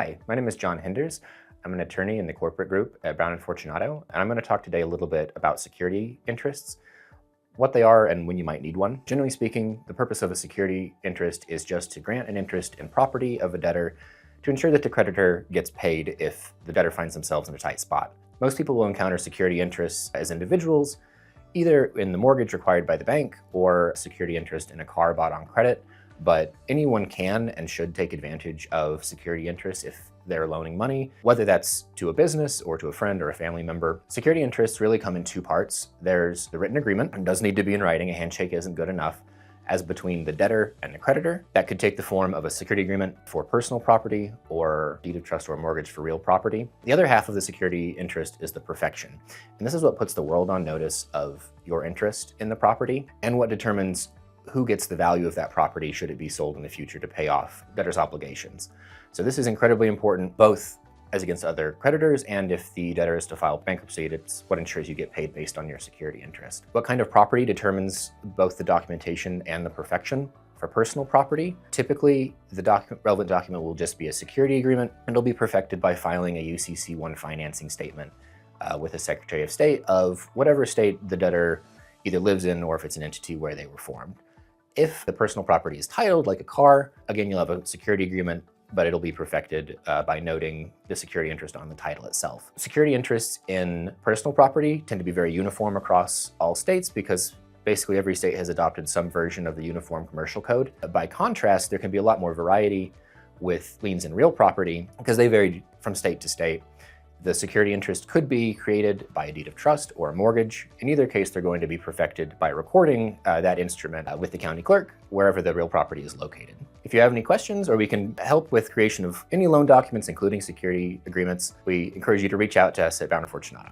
Hi, my name is John Hinders. I'm an attorney in the corporate group at Brown Fortunato, and I'm going to talk today a little bit about security interests, what they are and when you might need one. Generally speaking, the purpose of a security interest is just to grant an interest in property of a debtor to ensure that the creditor gets paid if the debtor finds themselves in a tight spot. Most people will encounter security interests as individuals, either in the mortgage required by the bank or security interest in a car bought on credit. But anyone can and should take advantage of security interests if they're loaning money, whether that's to a business or to a friend or a family member. Security interests really come in two parts. There's the written agreement, and does need to be in writing. A handshake isn't good enough, as between the debtor and the creditor. That could take the form of a security agreement for personal property or deed of trust or mortgage for real property. The other half of the security interest is the perfection. And this is what puts the world on notice of your interest in the property and what determines who gets the value of that property should it be sold in the future to pay off debtor's obligations. So this is incredibly important, both as against other creditors and if the debtor is to file bankruptcy, it's what ensures you get paid based on your security interest. What kind of property determines both the documentation and the perfection? For personal property, typically the relevant document will just be a security agreement, and it'll be perfected by filing a UCC-1 financing statement with the Secretary of State of whatever state the debtor either lives in or if it's an entity where they were formed. If the personal property is titled, like a car, again, you'll have a security agreement, but it'll be perfected by noting the security interest on the title itself. Security interests in personal property tend to be very uniform across all states because basically every state has adopted some version of the Uniform Commercial Code. By contrast, there can be a lot more variety with liens in real property because they vary from state to state. The security interest could be created by a deed of trust or a mortgage. In either case, they're going to be perfected by recording that instrument with the county clerk, wherever the real property is located. If you have any questions or we can help with creation of any loan documents, including security agreements, we encourage you to reach out to us at Brown Fortunato.